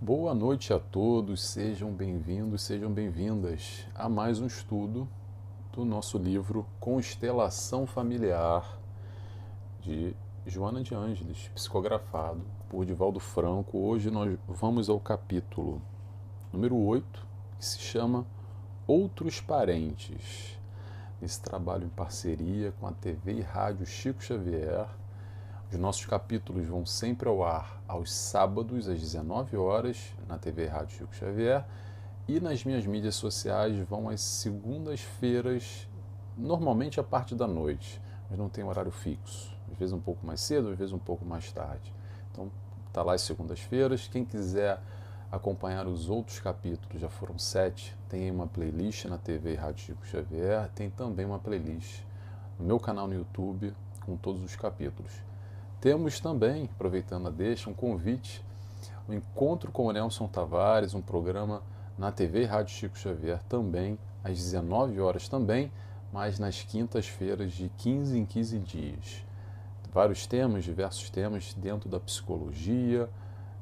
Boa noite a todos, sejam bem-vindos, sejam bem-vindas a mais um estudo do nosso livro Constelação Familiar, de Joana de Ângeles, psicografado por Divaldo Franco. Hoje nós vamos ao capítulo número 8, que se chama Outros Parentes. Esse trabalho em parceria com a TV e Rádio Chico Xavier. Os nossos capítulos vão sempre ao ar aos sábados, às 19 horas, na TV e Rádio Chico Xavier, e nas minhas mídias sociais vão às segundas-feiras, normalmente a parte da noite, mas não tem horário fixo. Às vezes um pouco mais cedo, às vezes um pouco mais tarde. Então, tá lá às segundas-feiras. Quem quiser acompanhar os outros capítulos, já foram 7, tem uma playlist na TV e Rádio Chico Xavier, tem também uma playlist no meu canal no YouTube com todos os capítulos. Temos também, aproveitando a deixa, um convite, o Encontro com o Nelson Tavares, um programa na TV e Rádio Chico Xavier também, às 19 horas também, mas nas quintas-feiras de 15 em 15 dias. Vários temas, diversos temas dentro da psicologia,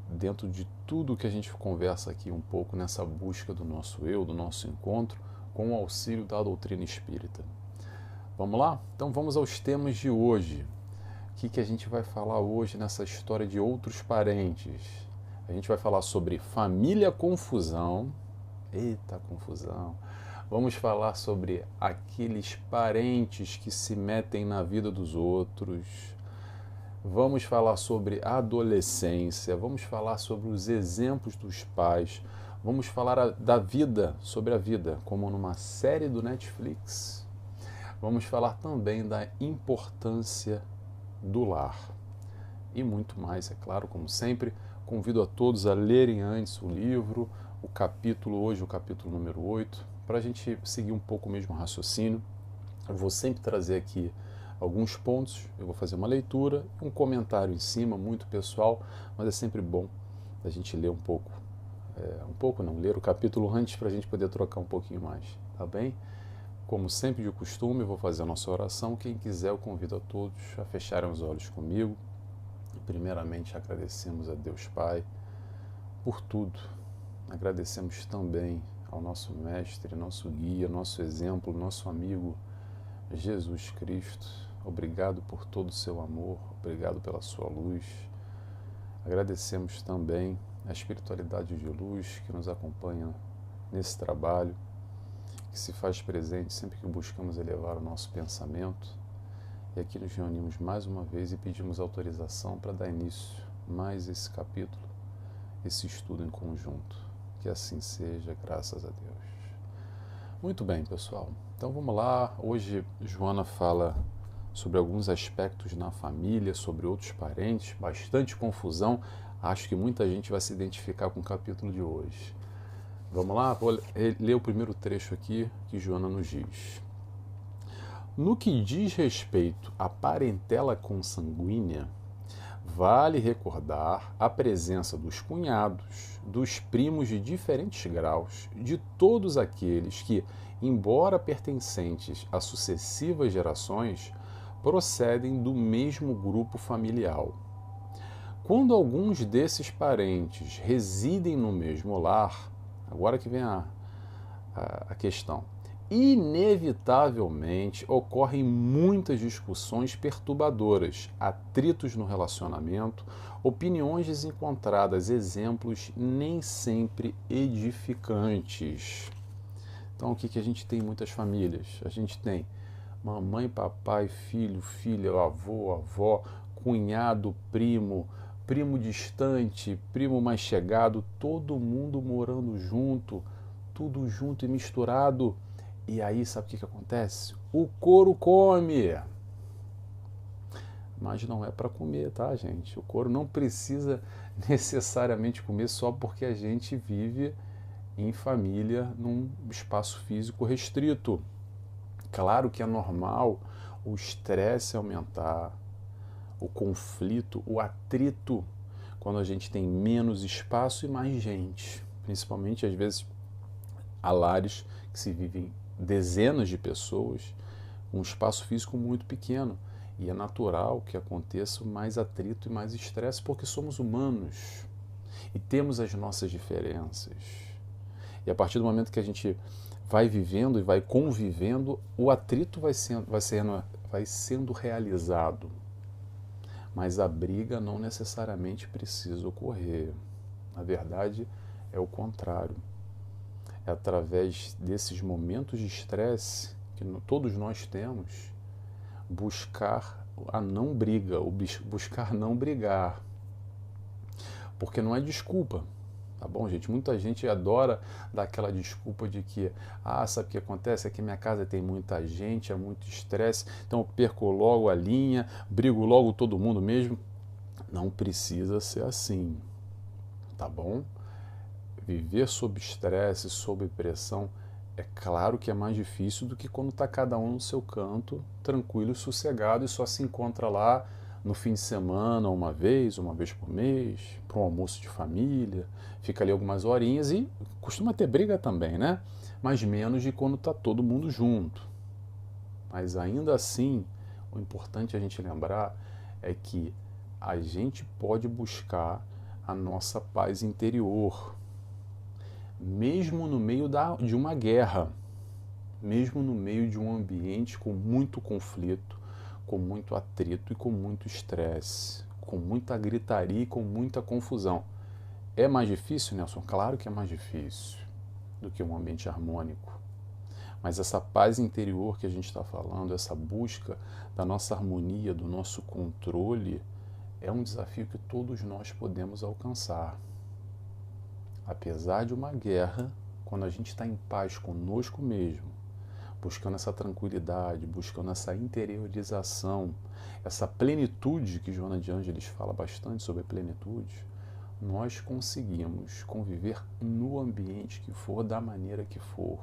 dentro de tudo que a gente conversa aqui um pouco nessa busca do nosso eu, do nosso encontro, com o auxílio da doutrina espírita. Vamos lá? Então vamos aos temas de hoje. O que a gente vai falar hoje nessa história de outros parentes? A gente vai falar sobre família confusão. Eita, confusão. Vamos falar sobre aqueles parentes que se metem na vida dos outros. Vamos falar sobre a adolescência. Vamos falar sobre os exemplos dos pais. Vamos falar da vida, sobre a vida, como numa série do Netflix. Vamos falar também da importância do lar. E muito mais, é claro, como sempre. Convido a todos a lerem antes o livro, o capítulo, hoje o capítulo número 8, para a gente seguir um pouco o mesmo raciocínio. Eu vou sempre trazer aqui alguns pontos, eu vou fazer uma leitura, um comentário em cima, muito pessoal, mas é sempre bom a gente ler ler o capítulo antes para a gente poder trocar um pouquinho mais, tá bem? Como sempre de costume, eu vou fazer a nossa oração. Quem quiser, eu convido a todos a fecharem os olhos comigo. Primeiramente, agradecemos a Deus Pai por tudo. Agradecemos também ao nosso mestre, nosso guia, nosso exemplo, nosso amigo Jesus Cristo. Obrigado por todo o seu amor, obrigado pela sua luz. Agradecemos também a espiritualidade de luz que nos acompanha nesse trabalho, que se faz presente sempre que buscamos elevar o nosso pensamento. E aqui nos reunimos mais uma vez e pedimos autorização para dar início a mais esse capítulo, esse estudo em conjunto. Que assim seja, graças a Deus. Muito bem, pessoal. Então vamos lá. Hoje Joana fala sobre alguns aspectos na família, sobre outros parentes, bastante confusão. Acho que muita gente vai se identificar com o capítulo de hoje. Vamos lá? Vou ler o primeiro trecho aqui que Joana nos diz. No que diz respeito à parentela consanguínea, vale recordar a presença dos cunhados, dos primos de diferentes graus, de todos aqueles que, embora pertencentes a sucessivas gerações, procedem do mesmo grupo familiar. Quando alguns desses parentes residem no mesmo lar, agora que vem a questão, inevitavelmente ocorrem muitas discussões perturbadoras, atritos no relacionamento, opiniões desencontradas, exemplos nem sempre edificantes. Então, o que a gente tem em muitas famílias? A gente tem mamãe, papai, filho, filha, avô, avó, cunhado, primo, primo distante, primo mais chegado, todo mundo morando junto, tudo junto e misturado. E aí, sabe o que acontece? O couro come. Mas não é para comer, tá, gente? O couro não precisa necessariamente comer só porque a gente vive em família num espaço físico restrito. Claro que é normal o estresse aumentar, o conflito, o atrito, quando a gente tem menos espaço e mais gente. Principalmente, às vezes, há lares que se vivem dezenas de pessoas com um espaço físico muito pequeno. E é natural que aconteça mais atrito e mais estresse porque somos humanos. E temos as nossas diferenças. E a partir do momento que a gente vai vivendo e vai convivendo, o atrito vai sendo realizado. Mas a briga não necessariamente precisa ocorrer. Na verdade, é o contrário. É através desses momentos de estresse que todos nós temos, buscar a não briga, ou buscar não brigar. Porque não é desculpa, tá bom, gente? Muita gente adora dar aquela desculpa de que, sabe o que acontece? É que minha casa tem muita gente, é muito estresse, então eu perco logo a linha, brigo logo todo mundo mesmo. Não precisa ser assim, tá bom? Viver sob estresse, sob pressão, é claro que é mais difícil do que quando está cada um no seu canto, tranquilo e sossegado, e só se encontra lá no fim de semana, uma vez por mês, para um almoço de família, fica ali algumas horinhas e costuma ter briga também, né? Mas menos de quando está todo mundo junto. Mas ainda assim, o importante a gente lembrar é que a gente pode buscar a nossa paz interior, mesmo no meio de uma guerra, mesmo no meio de um ambiente com muito conflito, com muito atrito e com muito estresse, com muita gritaria e com muita confusão. É mais difícil, Nelson? Claro que é mais difícil do que um ambiente harmônico. Mas essa paz interior que a gente está falando, essa busca da nossa harmonia, do nosso controle, é um desafio que todos nós podemos alcançar. Apesar de uma guerra, quando a gente está em paz conosco mesmo, buscando essa tranquilidade, buscando essa interiorização, essa plenitude que Joana de Ângeles fala bastante sobre plenitude, nós conseguimos conviver no ambiente que for, da maneira que for,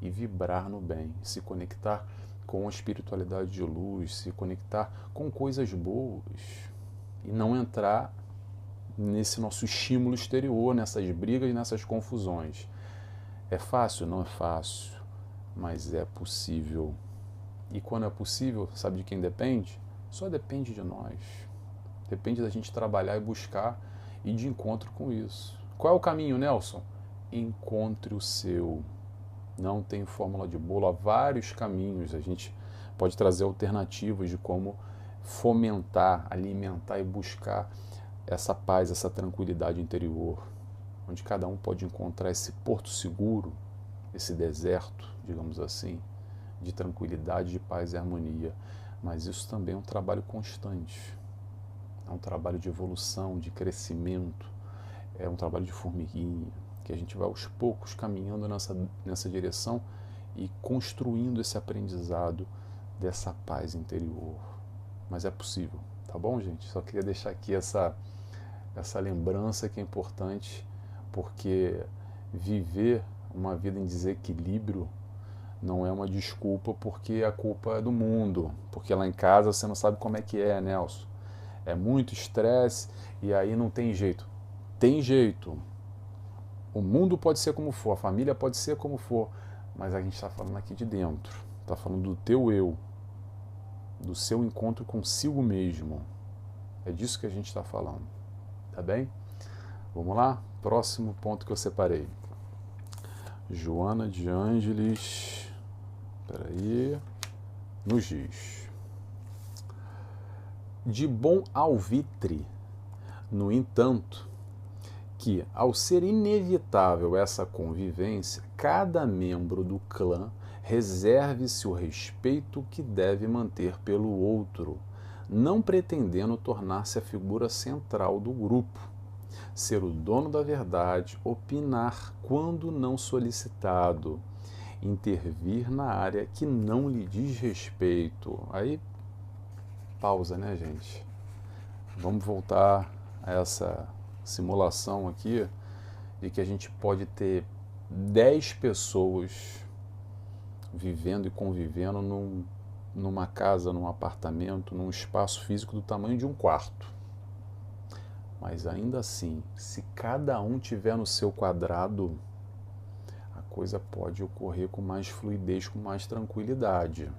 e vibrar no bem, se conectar com a espiritualidade de luz, se conectar com coisas boas e não entrar nesse nosso estímulo exterior, nessas brigas e nessas confusões. É fácil? Não é fácil, mas é possível. E quando é possível, sabe de quem depende? Só depende de nós. Depende da gente trabalhar e buscar e de encontro com isso. Qual é o caminho, Nelson? Encontre o seu. Não tem fórmula de bolo, há vários caminhos. A gente pode trazer alternativas de como fomentar, alimentar e buscar essa paz, essa tranquilidade interior, onde cada um pode encontrar esse porto seguro, esse deserto, digamos assim, de tranquilidade, de paz e harmonia. Mas isso também é um trabalho constante, é um trabalho de evolução, de crescimento, é um trabalho de formiguinha, que a gente vai aos poucos caminhando nessa direção e construindo esse aprendizado dessa paz interior. Mas é possível, tá bom, gente? Só queria deixar aqui essa lembrança que é importante, porque viver uma vida em desequilíbrio não é uma desculpa porque a culpa é do mundo, porque lá em casa você não sabe como é que é, Nelson. É muito estresse e aí não tem jeito. Tem jeito. O mundo pode ser como for, a família pode ser como for, mas a gente está falando aqui de dentro, está falando do teu eu, do seu encontro consigo mesmo. É disso que a gente está falando, tá bem? Vamos lá? Próximo ponto que eu separei. Joana de Ângeles, nos diz: de bom alvitre, no entanto, que, ao ser inevitável essa convivência, cada membro do clã reserve-se o respeito que deve manter pelo outro, não pretendendo tornar-se a figura central do grupo, ser o dono da verdade, opinar quando não solicitado, intervir na área que não lhe diz respeito. Aí, pausa, né, gente? Vamos voltar a essa simulação aqui de que a gente pode ter 10 pessoas vivendo e convivendo numa casa, num apartamento, num espaço físico do tamanho de um quarto. Mas ainda assim, se cada um tiver no seu quadrado, a coisa pode ocorrer com mais fluidez, com mais tranquilidade.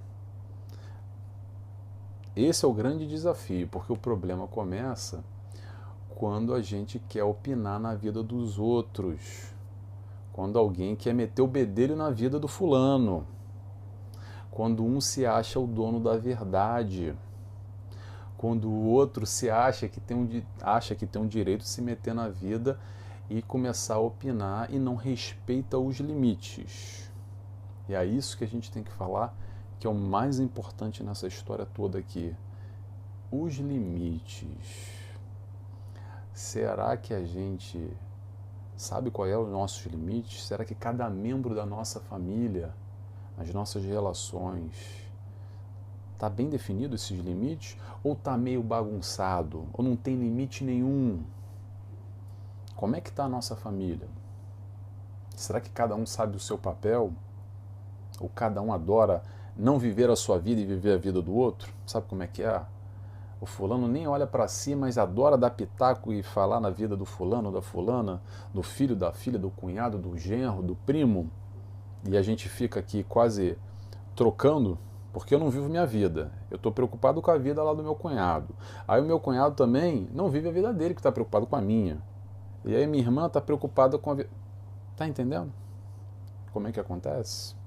Esse é o grande desafio, porque o problema começa quando a gente quer opinar na vida dos outros, quando alguém quer meter o bedelho na vida do fulano, quando um se acha o dono da verdade, quando o outro se acha que tem um direito de se meter na vida e começar a opinar e não respeita os limites. E é isso que a gente tem que falar, que é o mais importante nessa história toda aqui. Os limites. Será que a gente sabe qual é os nossos limites? Será que cada membro da nossa família, as nossas relações, está bem definido esses limites? Ou está meio bagunçado? Ou não tem limite nenhum? Como é que está a nossa família? Será que cada um sabe o seu papel? Ou cada um adora não viver a sua vida e viver a vida do outro? Sabe como é que é? O fulano nem olha para si, mas adora dar pitaco e falar na vida do fulano, da fulana, do filho, da filha, do cunhado, do genro, do primo. E a gente fica aqui quase trocando, porque eu não vivo minha vida. Eu estou preocupado com a vida lá do meu cunhado. Aí o meu cunhado também não vive a vida dele, que está preocupado com a minha. E aí minha irmã está preocupada com a vida. Tá entendendo como é que acontece?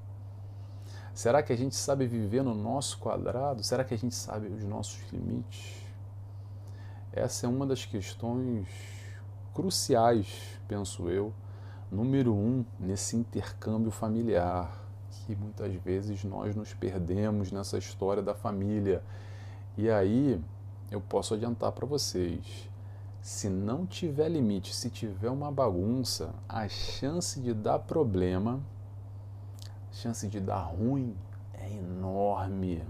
Será que a gente sabe viver no nosso quadrado? Será que a gente sabe os nossos limites? Essa é uma das questões cruciais, penso eu, número 1, nesse intercâmbio familiar, que muitas vezes nós nos perdemos nessa história da família. E aí eu posso adiantar para vocês, se não tiver limite, se tiver uma bagunça, a chance de dar problema, a chance de dar ruim é enorme.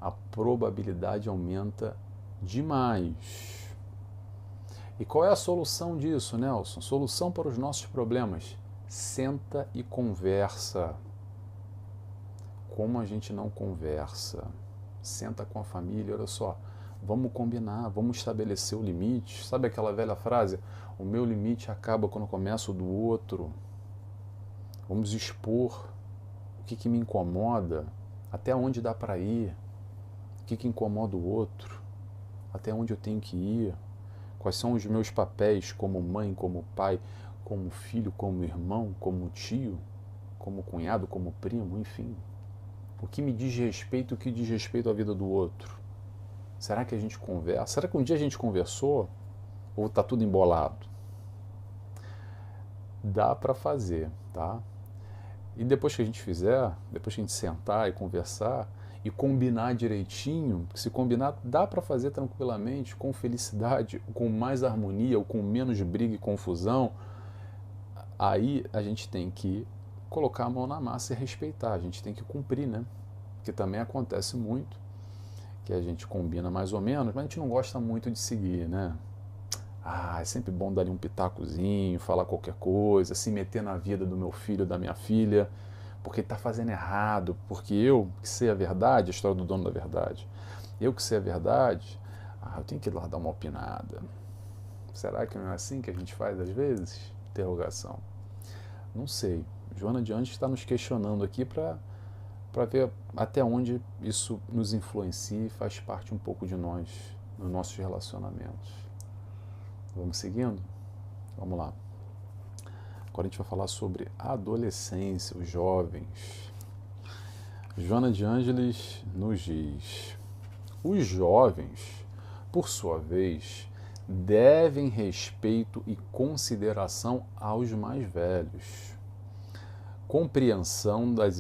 A probabilidade aumenta demais. E qual é a solução disso, Nelson? Solução para os nossos problemas? Senta e conversa. Como a gente não conversa? Senta com a família, olha só, vamos combinar, vamos estabelecer o limite. Sabe aquela velha frase? O meu limite acaba quando começa o do outro. Vamos expor o que me incomoda, até onde dá para ir, o que incomoda o outro, até onde eu tenho que ir, quais são os meus papéis como mãe, como pai, como filho, como irmão, como tio, como cunhado, como primo, enfim. O que me diz respeito, o que diz respeito à vida do outro. Será que a gente conversa? Será que um dia a gente conversou? Ou está tudo embolado? Dá para fazer, tá? E depois que a gente fizer, depois que a gente sentar e conversar e combinar direitinho, se combinar dá para fazer tranquilamente, com felicidade, com mais harmonia, ou com menos briga e confusão, aí a gente tem que colocar a mão na massa e respeitar, a gente tem que cumprir, né? Porque também acontece muito que a gente combina mais ou menos, mas a gente não gosta muito de seguir, né? É sempre bom dar um pitacozinho, falar qualquer coisa, se meter na vida do meu filho, da minha filha, porque ele está fazendo errado, porque eu que sei a verdade, a história do dono da verdade, eu que sei a verdade, eu tenho que ir lá dar uma opinada. Será que não é assim que a gente faz às vezes? Interrogação. Não sei. Joana de Anjos está nos questionando aqui para ver até onde isso nos influencia e faz parte um pouco de nós, nos nossos relacionamentos. Vamos seguindo? Vamos lá. Agora a gente vai falar sobre a adolescência, os jovens. Joana de Ângeles nos diz: os jovens, por sua vez, devem respeito e consideração aos mais velhos, compreensão das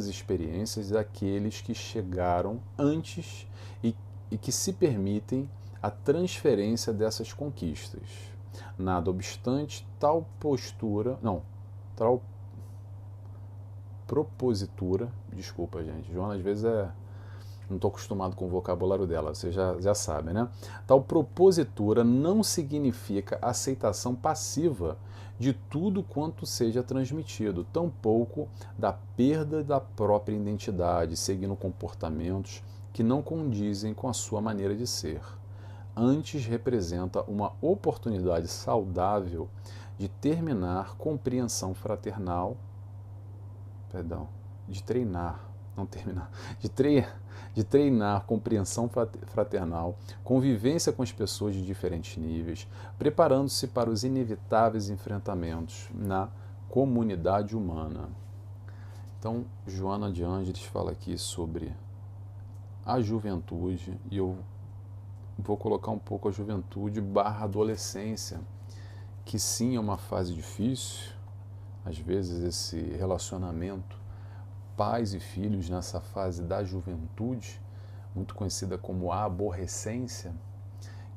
experiências daqueles que chegaram antes e que se permitem a transferência dessas conquistas. Nada obstante, tal propositura, desculpa gente, Joana às vezes não estou acostumado com o vocabulário dela, você já sabe, né? Tal propositura não significa aceitação passiva de tudo quanto seja transmitido, tampouco da perda da própria identidade, seguindo comportamentos que não condizem com a sua maneira de ser. Antes representa uma oportunidade saudável de treinar não terminar, de treinar compreensão fraternal, convivência com as pessoas de diferentes níveis, preparando-se para os inevitáveis enfrentamentos na comunidade humana. Então, Joana de Ângeles fala aqui sobre a juventude, e eu vou colocar um pouco a juventude / adolescência, que sim é uma fase difícil, às vezes esse relacionamento pais e filhos nessa fase da juventude, muito conhecida como a aborrecência,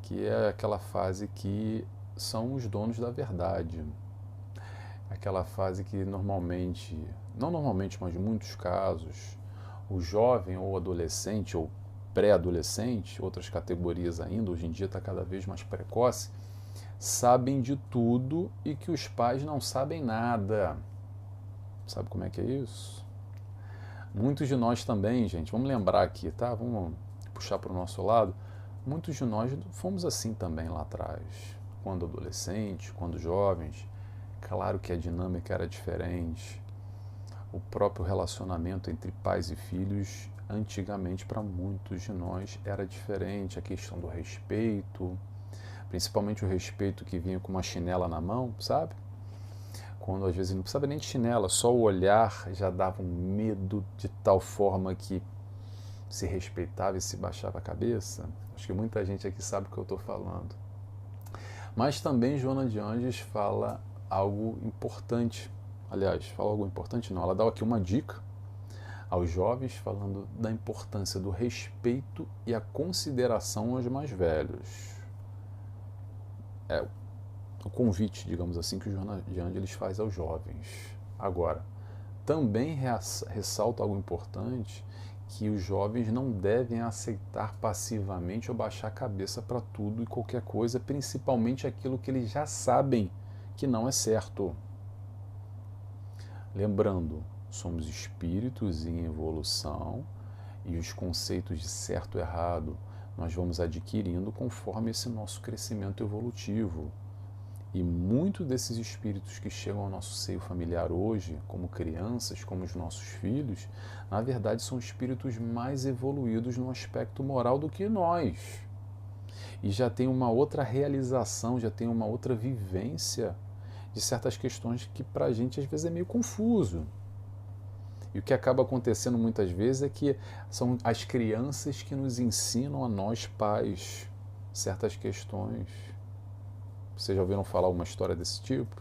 que é aquela fase que são os donos da verdade. Aquela fase que normalmente, não normalmente, mas em muitos casos, o jovem ou adolescente ou pré-adolescente, outras categorias ainda, hoje em dia está cada vez mais precoce, sabem de tudo e que os pais não sabem nada. Sabe como é que é isso? Muitos de nós também, gente, vamos lembrar aqui, tá? Vamos puxar para o nosso lado. Muitos de nós fomos assim também lá atrás, quando adolescentes, quando jovens. Claro que a dinâmica era diferente. O próprio relacionamento entre pais e filhos, antigamente, para muitos de nós, era diferente. A questão do respeito, principalmente o respeito que vinha com uma chinela na mão, sabe? Quando às vezes não precisava nem de chinela, só o olhar já dava um medo de tal forma que se respeitava e se baixava a cabeça. Acho que muita gente aqui sabe o que eu estou falando. Mas também Joana de Ângeles fala algo importante. Aliás, fala algo importante não, ela dá aqui uma dica aos jovens falando da importância do respeito e a consideração aos mais velhos. É o convite, digamos assim, que o Joana de Ângeles faz aos jovens. Agora, também ressalta algo importante, que os jovens não devem aceitar passivamente ou baixar a cabeça para tudo e qualquer coisa, principalmente aquilo que eles já sabem que não é certo. Lembrando, somos espíritos em evolução e os conceitos de certo e errado nós vamos adquirindo conforme esse nosso crescimento evolutivo. E muitos desses espíritos que chegam ao nosso seio familiar hoje, como crianças, como os nossos filhos, na verdade são espíritos mais evoluídos no aspecto moral do que nós. E já tem uma outra realização, já tem uma outra vivência de certas questões que para a gente às vezes é meio confuso. E o que acaba acontecendo muitas vezes é que são as crianças que nos ensinam a nós pais certas questões. Vocês já ouviram falar uma história desse tipo?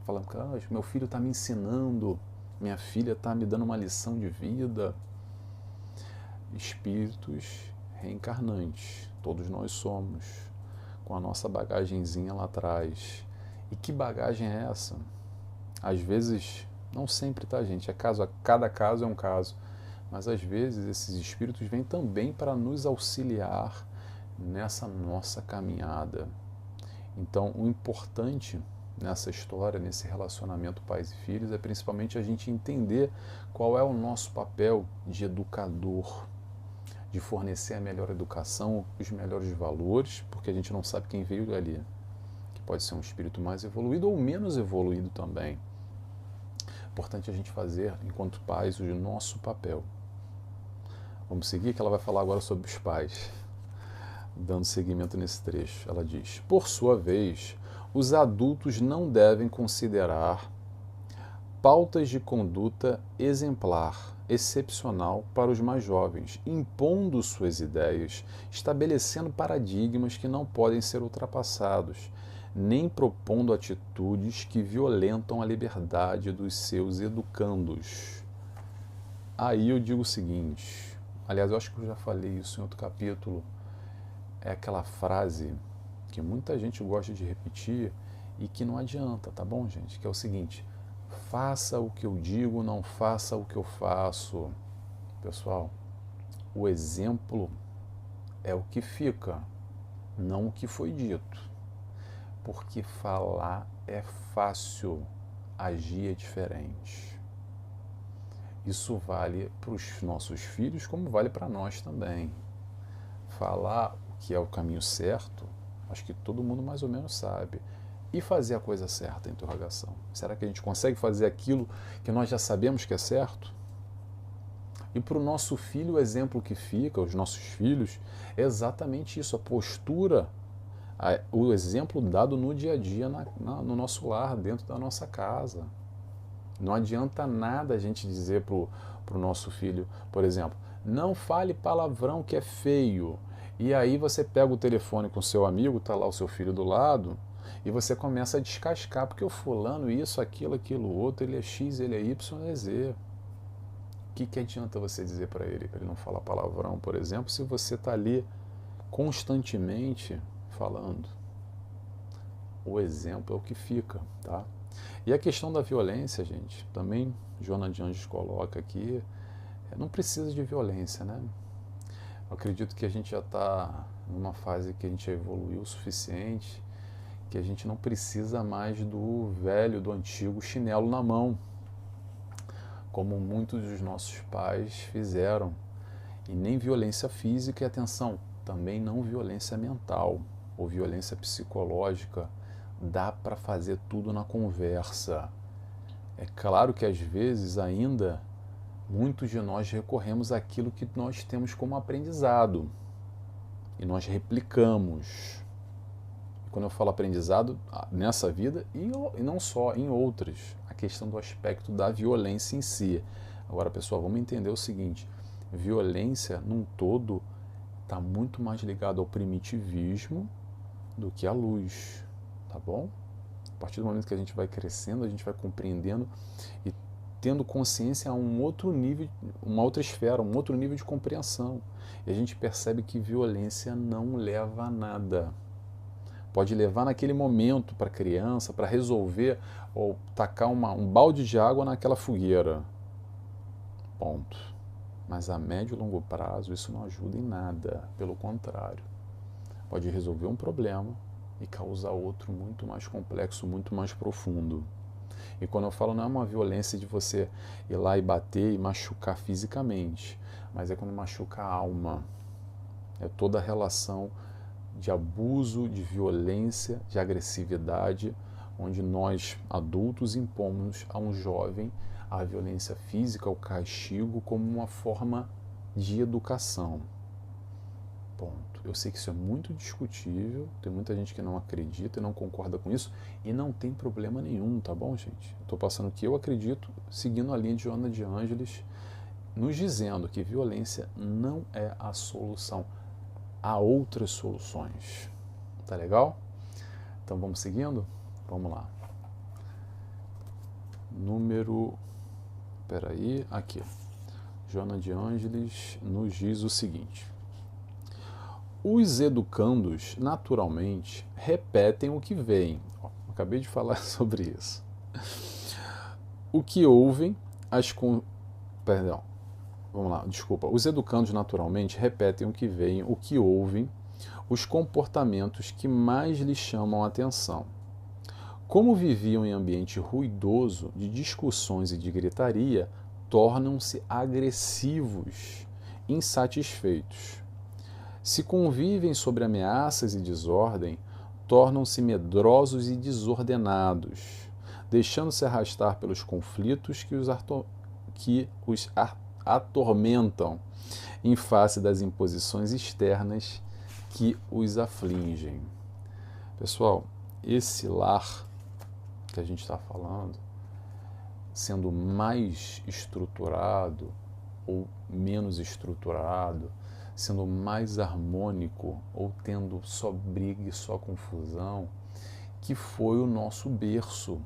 Falando que meu filho está me ensinando, minha filha está me dando uma lição de vida. Espíritos reencarnantes, todos nós somos, com a nossa bagagenzinha lá atrás. E que bagagem é essa? Às vezes, não sempre, tá, gente? Cada caso é um caso. Mas às vezes esses espíritos vêm também para nos auxiliar nessa nossa caminhada. Então, o importante nessa história, nesse relacionamento pais e filhos, é principalmente a gente entender qual é o nosso papel de educador, de fornecer a melhor educação, os melhores valores, porque a gente não sabe quem veio ali, que pode ser um espírito mais evoluído ou menos evoluído também. Importante a gente fazer, enquanto pais, o nosso papel. Vamos seguir, que ela vai falar agora sobre os pais. Dando seguimento nesse trecho, ela diz: por sua vez, os adultos não devem considerar pautas de conduta exemplar, excepcional para os mais jovens, impondo suas ideias, estabelecendo paradigmas que não podem ser ultrapassados, nem propondo atitudes que violentam a liberdade dos seus educandos. Aí eu digo o seguinte, aliás, eu acho que eu já falei isso em outro capítulo, é aquela frase que muita gente gosta de repetir e que não adianta, tá bom, gente? Que é o seguinte: faça o que eu digo, não faça o que eu faço. Pessoal, o exemplo é o que fica, não o que foi dito. Porque falar é fácil, agir é diferente. Isso vale para os nossos filhos, como vale para nós também. Falar o que é o caminho certo, acho que todo mundo mais ou menos sabe. E fazer a coisa certa, interrogação. Será que a gente consegue fazer aquilo que nós já sabemos que é certo? E para o nosso filho, o exemplo que fica, os nossos filhos, é exatamente isso, a postura, o exemplo dado no dia a dia, no nosso lar, dentro da nossa casa. Não adianta nada a gente dizer para o nosso filho, por exemplo, não fale palavrão que é feio. E aí você pega o telefone com o seu amigo, está lá o seu filho do lado, e você começa a descascar, porque o fulano, isso, aquilo, outro, ele é X, ele é Y, ele é Z. O que adianta você dizer para ele não falar palavrão, por exemplo, se você está ali constantemente falando? O exemplo é o que fica, tá? E a questão da violência, gente, também Joana de Anjos coloca aqui, não precisa de violência, né? Eu acredito que a gente já está numa fase que a gente evoluiu o suficiente, que a gente não precisa mais do velho, do antigo chinelo na mão, como muitos dos nossos pais fizeram. E nem violência física, e atenção, também não violência mental ou violência psicológica. Dá para fazer tudo na conversa. É claro que às vezes ainda muitos de nós recorremos àquilo que nós temos como aprendizado e nós replicamos. E quando eu falo aprendizado, nessa vida e não só, em outras, a questão do aspecto da violência em si. Agora, pessoal, vamos entender o seguinte: violência, num todo, está muito mais ligado ao primitivismo do que à luz, tá bom? A partir do momento que a gente vai crescendo, a gente vai compreendendo e tendo consciência a um outro nível, uma outra esfera, um outro nível de compreensão. E a gente percebe que violência não leva a nada. Pode levar naquele momento para a criança, para resolver ou tacar um balde de água naquela fogueira. Ponto. Mas a médio e longo prazo isso não ajuda em nada. Pelo contrário, pode resolver um problema e causar outro muito mais complexo, muito mais profundo. E quando eu falo, não é uma violência de você ir lá e bater e machucar fisicamente, mas é quando machuca a alma. É toda a relação de abuso, de violência, de agressividade, onde nós, adultos, impomos a um jovem a violência física, o castigo, como uma forma de educação. Ponto. Eu sei que isso é muito discutível, tem muita gente que não acredita e não concorda com isso, e não tem problema nenhum, tá bom, gente? Estou passando o que eu acredito, seguindo a linha de Joana de Ângeles, nos dizendo que violência não é a solução. Há outras soluções. Tá legal? Então vamos seguindo? Vamos lá. Aqui. Joana de Ângeles nos diz o seguinte: os educandos, naturalmente, repetem o que veem. Acabei de falar sobre isso. O que ouvem, Os educandos, naturalmente, repetem o que veem, o que ouvem, os comportamentos que mais lhes chamam a atenção. Como viviam em ambiente ruidoso, de discussões e de gritaria, tornam-se agressivos, insatisfeitos. Se convivem sobre ameaças e desordem, tornam-se medrosos e desordenados, deixando-se arrastar pelos conflitos que os atormentam em face das imposições externas que os afligem. Pessoal, esse lar que a gente está falando, sendo mais estruturado ou menos estruturado, sendo mais harmônico ou tendo só briga e só confusão, que foi o nosso berço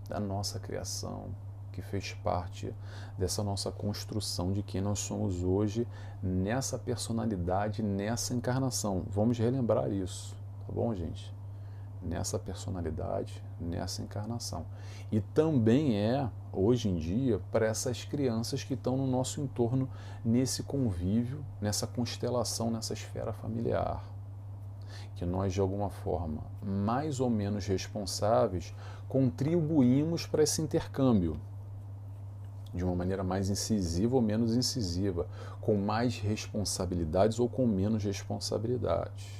da nossa criação, que fez parte dessa nossa construção de quem nós somos hoje, nessa personalidade, nessa encarnação. Vamos relembrar isso, tá bom, gente? Nessa personalidade, nessa encarnação. E também hoje em dia, para essas crianças que estão no nosso entorno, nesse convívio, nessa constelação, nessa esfera familiar. Que nós, de alguma forma, mais ou menos responsáveis, contribuímos para esse intercâmbio. De uma maneira mais incisiva ou menos incisiva, com mais responsabilidades ou com menos responsabilidades.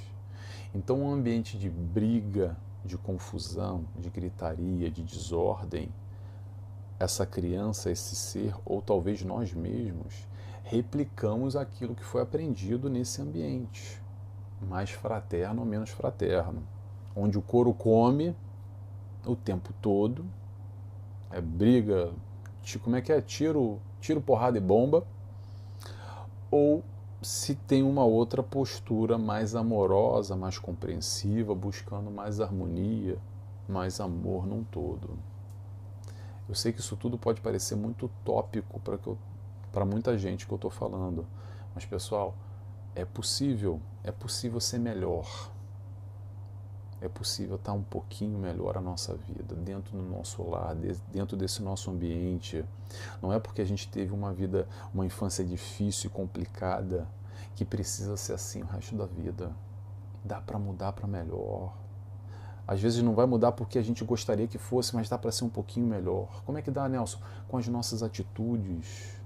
Então, um ambiente de briga, de confusão, de gritaria, de desordem, essa criança, esse ser, ou talvez nós mesmos, replicamos aquilo que foi aprendido nesse ambiente, mais fraterno ou menos fraterno, onde o couro come o tempo todo, é briga, como é que é? Tiro, porrada e bomba, ou se tem uma outra postura mais amorosa, mais compreensiva, buscando mais harmonia, mais amor num todo. Eu sei que isso tudo pode parecer muito utópico para muita gente que eu estou falando, mas pessoal, é possível ser melhor. É possível estar um pouquinho melhor a nossa vida, dentro do nosso lar, dentro desse nosso ambiente. Não é porque a gente teve uma infância difícil e complicada, que precisa ser assim o resto da vida. Dá para mudar para melhor. Às vezes não vai mudar porque a gente gostaria que fosse, mas dá para ser um pouquinho melhor. Como é que dá, Nelson? Com as nossas atitudes,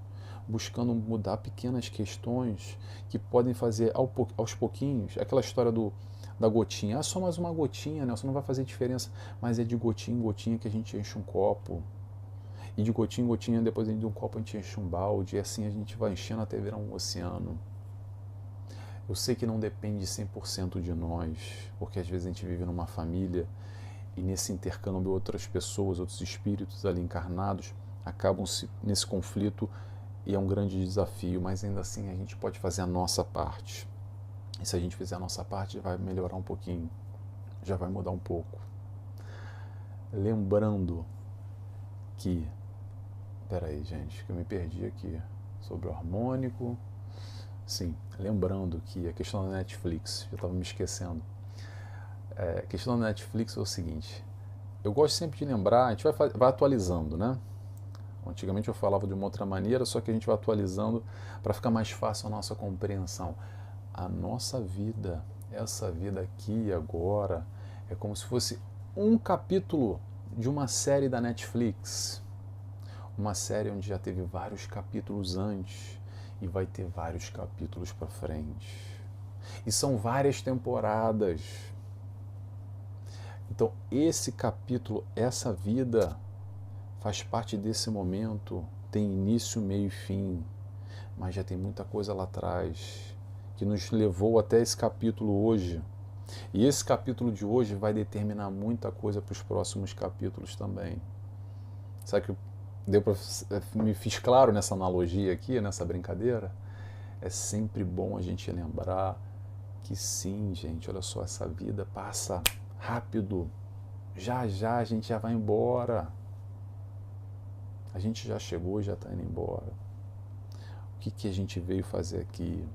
buscando mudar pequenas questões que podem fazer aos pouquinhos, aquela história da gotinha. Ah, só mais uma gotinha, Nelson, não vai fazer diferença. Mas é de gotinha em gotinha que a gente enche um copo. E de gotinha em gotinha, depois de um copo a gente enche um balde. E assim a gente vai enchendo até virar um oceano. Eu sei que não depende 100% de nós, porque às vezes a gente vive numa família e nesse intercâmbio outras pessoas, outros espíritos ali encarnados, acabam nesse conflito e é um grande desafio, mas ainda assim a gente pode fazer a nossa parte. E se a gente fizer a nossa parte, vai melhorar um pouquinho, já vai mudar um pouco. Lembrando que... Peraí, gente, que eu me perdi aqui. Sobre o harmônico. Sim, lembrando que a questão da Netflix, eu estava me esquecendo. A questão da Netflix é o seguinte. Eu gosto sempre de lembrar, a gente vai atualizando, né? Antigamente eu falava de uma outra maneira, só que a gente vai atualizando para ficar mais fácil a nossa compreensão. A nossa vida, essa vida aqui e agora, é como se fosse um capítulo de uma série da Netflix. Uma série onde já teve vários capítulos antes e vai ter vários capítulos para frente. E são várias temporadas. Então, esse capítulo, essa vida, faz parte desse momento, tem início, meio e fim, mas já tem muita coisa lá atrás que nos levou até esse capítulo hoje. E esse capítulo de hoje vai determinar muita coisa para os próximos capítulos também. Sabe que me fiz claro nessa analogia aqui, nessa brincadeira? É sempre bom a gente lembrar que sim, gente, olha só, essa vida passa rápido. Já já a gente já vai embora. A gente já chegou, já está indo embora. O que a gente veio fazer aqui?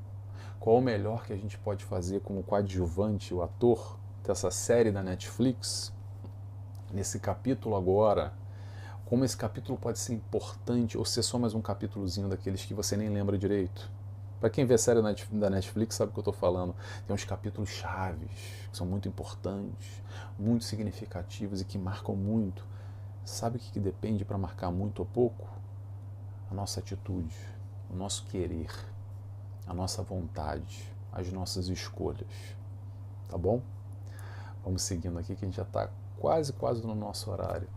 Qual o melhor que a gente pode fazer como coadjuvante, o ator dessa série da Netflix? Nesse capítulo agora, como esse capítulo pode ser importante ou ser só mais um capítulozinho daqueles que você nem lembra direito? Para quem vê a série da Netflix sabe o que eu estou falando. Tem uns capítulos chaves, que são muito importantes, muito significativos e que marcam muito. Sabe o que depende para marcar muito ou pouco? A nossa atitude, o nosso querer, a nossa vontade, as nossas escolhas. Tá bom? Vamos seguindo aqui que a gente já está quase no nosso horário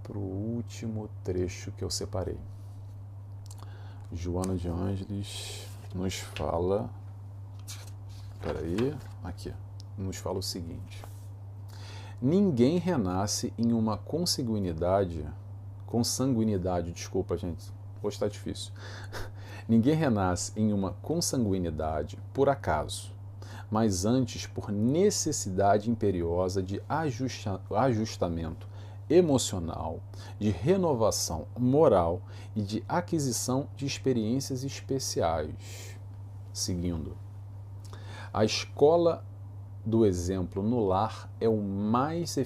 para o último trecho que eu separei. Joana de Ângeles nos fala... aqui. Nos fala o seguinte. Ninguém renasce em uma consanguinidade, desculpa, gente, hoje está difícil. Ninguém renasce em uma consanguinidade por acaso, mas antes por necessidade imperiosa de ajustamento emocional, de renovação moral e de aquisição de experiências especiais. Seguindo. A escola do exemplo no lar é o mais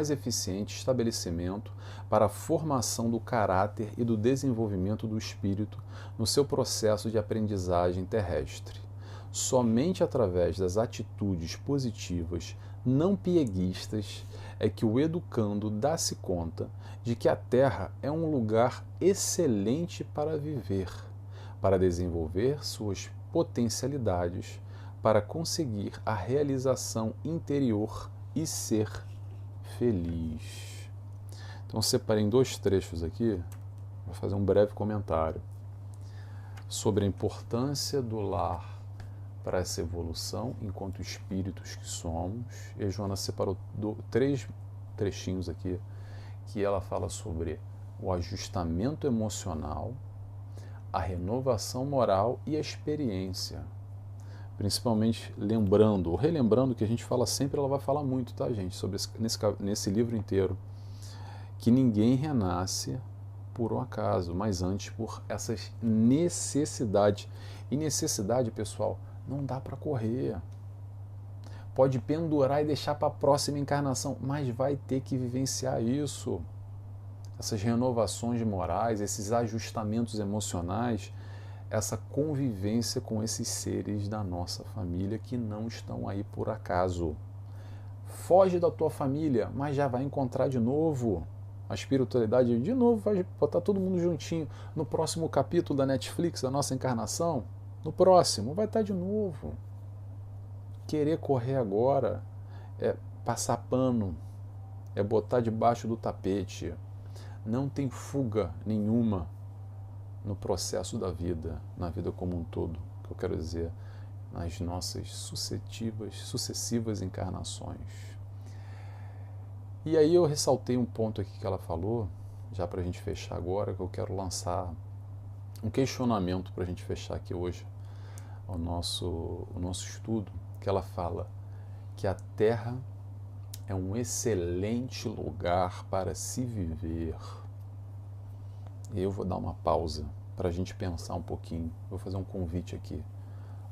eficiente estabelecimento para a formação do caráter e do desenvolvimento do espírito no seu processo de aprendizagem terrestre. Somente através das atitudes positivas, não pieguistas, é que o educando dá-se conta de que a Terra é um lugar excelente para viver, para desenvolver suas potencialidades, para conseguir a realização interior e ser feliz. Então separei em 2 trechos aqui, vou fazer um breve comentário sobre a importância do lar para essa evolução enquanto espíritos que somos. E a Joana separou 3 trechinhos aqui que ela fala sobre o ajustamento emocional, a renovação moral e a experiência. Principalmente lembrando, ou relembrando, que a gente fala sempre, ela vai falar muito, tá, gente, sobre nesse livro inteiro, que ninguém renasce por um acaso, mas antes por essas necessidades. E necessidade, pessoal, não dá para correr. Pode pendurar e deixar para a próxima encarnação, mas vai ter que vivenciar isso. Essas renovações morais, esses ajustamentos emocionais, essa convivência com esses seres da nossa família que não estão aí por acaso. Foge da tua família, mas já vai encontrar de novo. A espiritualidade de novo vai botar todo mundo juntinho. No próximo capítulo da Netflix, da nossa encarnação, no próximo vai estar de novo. Querer correr agora é passar pano, é botar debaixo do tapete. Não tem fuga nenhuma no processo da vida, na vida como um todo, que eu quero dizer, nas nossas sucessivas encarnações. E aí eu ressaltei um ponto aqui que ela falou, já para a gente fechar agora, que eu quero lançar um questionamento para a gente fechar aqui hoje o nosso estudo, que ela fala que a Terra é um excelente lugar para se viver. E eu vou dar uma pausa para a gente pensar um pouquinho. Vou fazer um convite aqui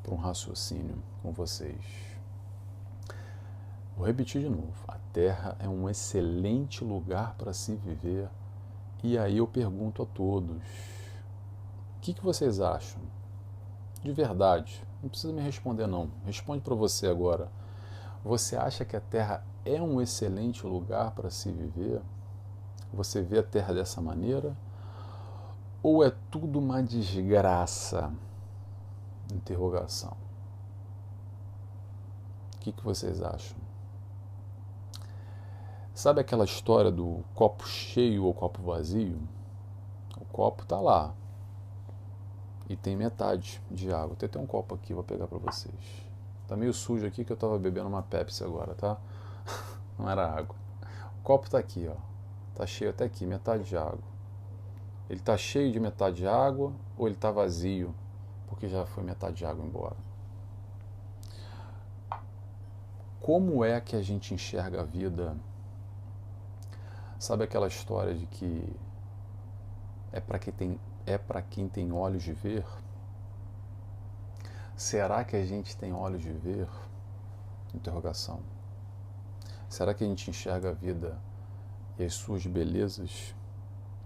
para um raciocínio com vocês. Vou repetir de novo. A Terra é um excelente lugar para se viver. E aí eu pergunto a todos: o que vocês acham? De verdade. Não precisa me responder não. Responde para você agora. Você acha que a Terra é um excelente lugar para se viver? Você vê a Terra dessa maneira? Ou é tudo uma desgraça? Interrogação. O que vocês acham? Sabe aquela história do copo cheio ou copo vazio? O copo está lá e tem metade de água. Tem até um copo aqui, vou pegar para vocês. Tá meio sujo aqui que eu estava bebendo uma Pepsi agora, tá? Não era água. O copo está aqui, ó. Tá cheio até aqui, metade de água. Ele está cheio de metade de água ou ele está vazio porque já foi metade de água embora? Como é que a gente enxerga a vida? Sabe aquela história de que é para quem tem olhos de ver? Será que a gente tem olhos de ver? Interrogação. Será que a gente enxerga a vida e as suas belezas?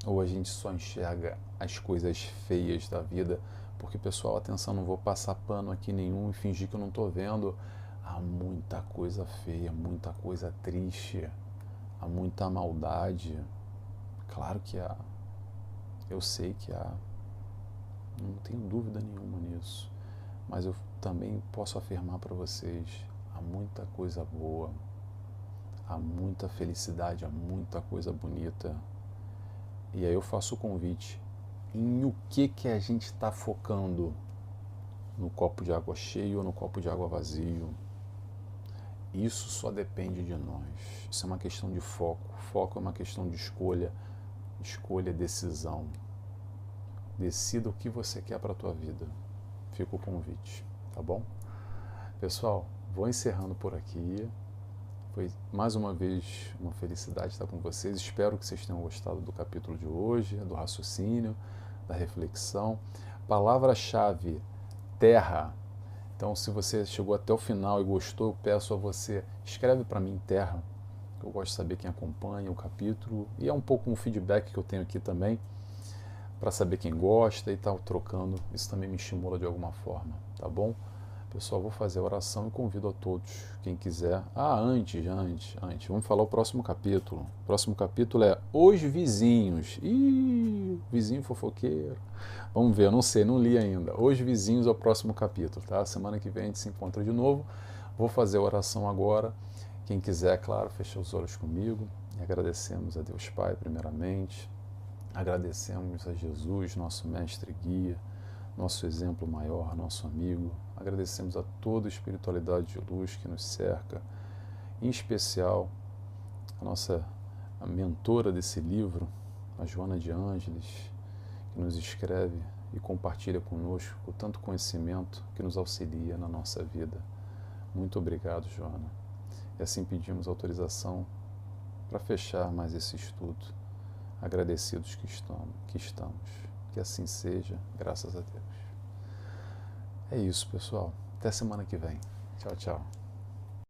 Ou a gente só enxerga as coisas feias da vida? Porque, pessoal, atenção, não vou passar pano aqui nenhum e fingir que eu não estou vendo. Há muita coisa feia, muita coisa triste, há muita maldade. Claro que há. Eu sei que há. Não tenho dúvida nenhuma nisso. Mas eu também posso afirmar para vocês, há muita coisa boa, há muita felicidade, há muita coisa bonita. E aí eu faço o convite, em o que a gente está focando? No copo de água cheio ou no copo de água vazio? Isso só depende de nós. Isso é uma questão de foco. Foco é uma questão de escolha. Escolha é decisão. Decida o que você quer para a tua vida. Fica o convite, tá bom? Pessoal, vou encerrando por aqui. Foi mais uma vez uma felicidade estar com vocês. Espero que vocês tenham gostado do capítulo de hoje, do raciocínio, da reflexão. Palavra-chave: terra. Então, se você chegou até o final e gostou, eu peço a você, escreve para mim terra. Eu gosto de saber quem acompanha o capítulo. E é um pouco um feedback que eu tenho aqui também, para saber quem gosta e tal, trocando. Isso também me estimula de alguma forma, tá bom? Pessoal, vou fazer a oração e convido a todos, quem quiser. Antes. Vamos falar o próximo capítulo. O próximo capítulo é Os Vizinhos. Vizinho fofoqueiro. Vamos ver, eu não sei, não li ainda. Os Vizinhos é o próximo capítulo, tá? Semana que vem a gente se encontra de novo. Vou fazer a oração agora Quem quiser, claro, fecha os olhos comigo e agradecemos a Deus Pai, primeiramente. Agradecemos a Jesus, nosso mestre e guia, nosso exemplo maior, nosso amigo. Agradecemos a toda a espiritualidade de luz que nos cerca, em especial a mentora desse livro, a Joana de Ângeles, que nos escreve e compartilha conosco tanto conhecimento que nos auxilia na nossa vida. Muito obrigado, Joana. E assim pedimos autorização para fechar mais esse estudo, agradecidos que estamos. Que assim seja, graças a Deus. É isso, pessoal. Até semana que vem. Tchau, tchau.